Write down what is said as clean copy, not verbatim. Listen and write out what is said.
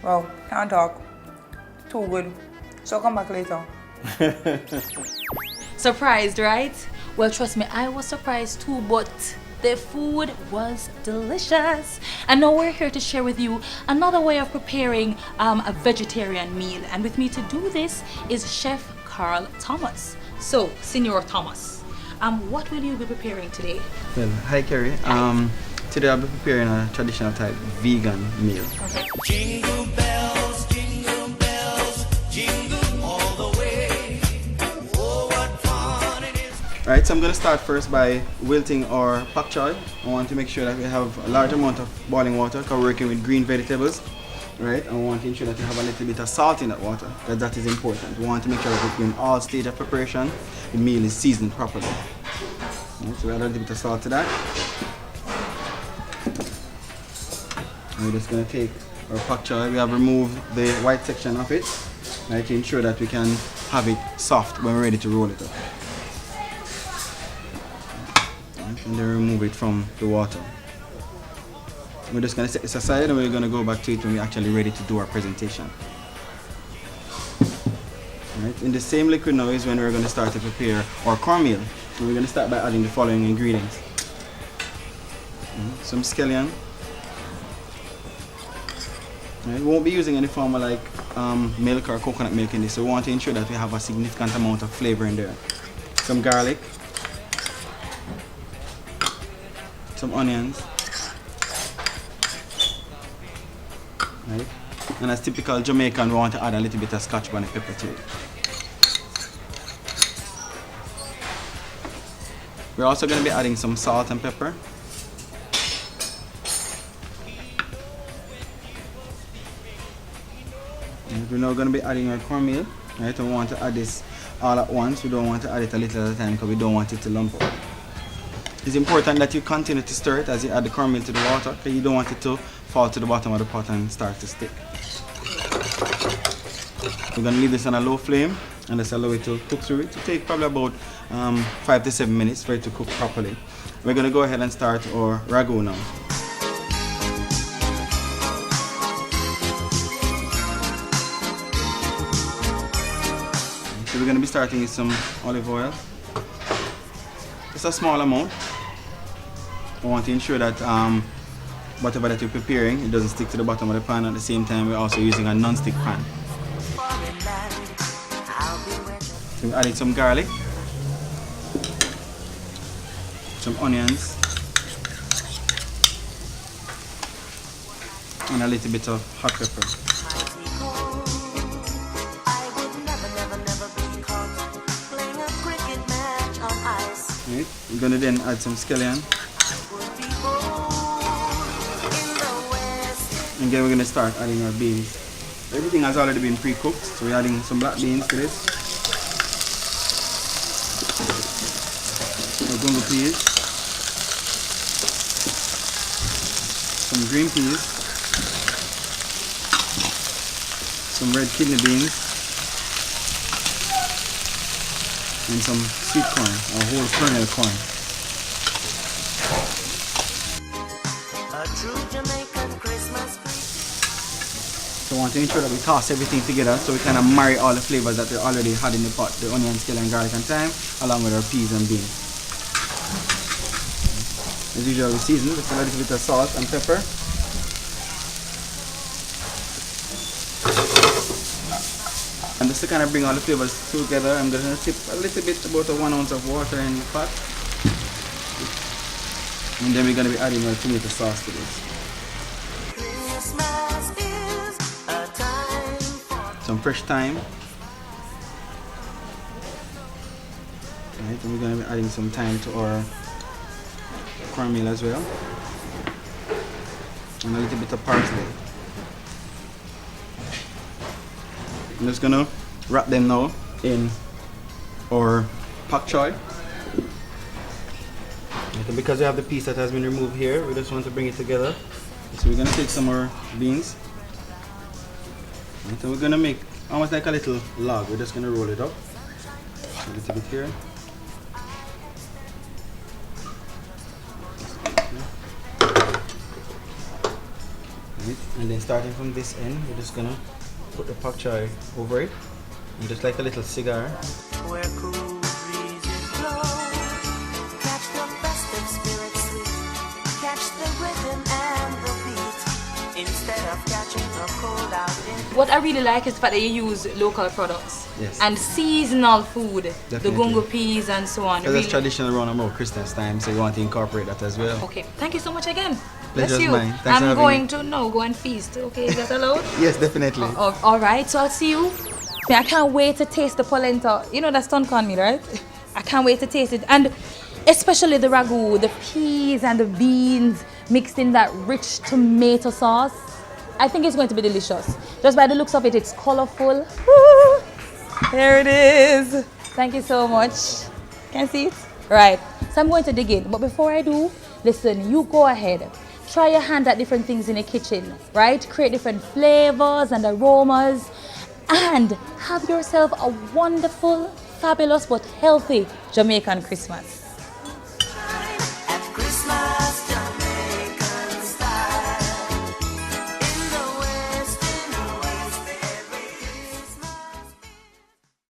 Wow, can't talk. Too good. So come back later. Surprised, right? Well, trust me, I was surprised too, but the food was delicious. And now we're here to share with you another way of preparing a vegetarian meal. And with me to do this is Chef Carl Thomas. So, Senor Thomas, what will you be preparing today? Well, hi Kerry. Today I'll be preparing a traditional type vegan meal. Okay. Jingle bells, jingle all the way. Oh, what fun it is. Alright, so I'm going to start first by wilting our pak choy. I want to make sure that we have a large amount of boiling water because we're working with green vegetables. Right, I want to ensure that you have a little bit of salt in that water because that is important. We want to make sure that in all stage of preparation, the meal is seasoned properly. Right, so we add a little bit of salt to that. And we're just going to take our pak choy. We have removed the white section of it, right, to ensure that we can have it soft when we're ready to roll it up. Right, and then remove it from the water. We're just going to set this aside and we're going to go back to it when we're actually ready to do our presentation. Right, in the same liquid now is when we're going to start to prepare our cornmeal. And we're going to start by adding the following ingredients. Some scallion. Right, we won't be using any form of like milk or coconut milk in this, so we want to ensure that we have a significant amount of flavor in there. Some garlic. Some onions. Right. And as typical Jamaican, we want to add a little bit of scotch bonnet pepper to it. We're also going to be adding some salt and pepper. And we're now going to be adding our cornmeal. Right, and we want to add this all at once. We don't want to add it a little at a time because we don't want it to lump up. It's important that you continue to stir it as you add the cornmeal to the water because you don't want it to fall to the bottom of the pot and start to stick. We're going to leave this on a low flame and just allow it to cook through it. It will take probably about 5 to 7 minutes for it to cook properly. We're going to go ahead and start our ragu now. So we're going to be starting with some olive oil. Just a small amount. I want to ensure that whatever that you're preparing, it doesn't stick to the bottom of the pan. At the same time, we're also using a non-stick pan. So we're adding some garlic, some onions, and a little bit of hot pepper. Right. We're going to then add some scallion. And then we're going to start adding our beans. Everything has already been pre-cooked, so we're adding some black beans to this. Our gungo peas. Some green peas. Some red kidney beans. And some sweet corn, or whole kernel corn. A true Jamaican Christmas tree. So I want to ensure that we toss everything together so we kind of marry all the flavors that we already had in the pot, the onion, scallion, garlic and thyme, along with our peas and beans. As usual, we season with a little bit of salt and pepper. And just to kind of bring all the flavors together, I'm going to tip a little bit, about 1 ounce of water in the pot. And then we're going to be adding our tomato sauce to this. Christmas is a time for Some fresh thyme. Right, and we're going to be adding some thyme to our cornmeal as well. And a little bit of parsley. I'm just going to wrap them now in our pak choy. And because we have the piece that has been removed here, we just want to bring it together. So we're going to take some more beans. And so we're going to make almost like a little log. We're just going to roll it up. A little bit here. Right? And then starting from this end, we're just gonna put the pak choy over it, and just like a little cigar. Where cool breezes blow, catch the festive spirit sweet, catch the rhythm and the beat, instead of catching the cold out in. What I really like is the fact that you use local products Yes. and seasonal food, the Definitely. gungo peas and so on. Because that's Really- traditional around about Christmas time, so you want to incorporate that as well. Okay, thank you so much again. Bless Pleasure's you. mine. Thanks for I'm having going me. to now go and feast. Okay, is that allowed? Yes, definitely. All right, so I'll see you. I can't wait to taste the polenta. You know that stunt on me, right? I can't wait to taste it. And especially the ragu, the peas and the beans mixed in that rich tomato sauce. I think it's going to be delicious. Just by the looks of it, it's colorful. Woo! There it is. Thank you so much. Can you see it? Right, so I'm going to dig in. But before I do, listen, you go ahead. Try your hand at different things in the kitchen, right? Create different flavors and aromas and have yourself a wonderful, fabulous, but healthy Jamaican Christmas.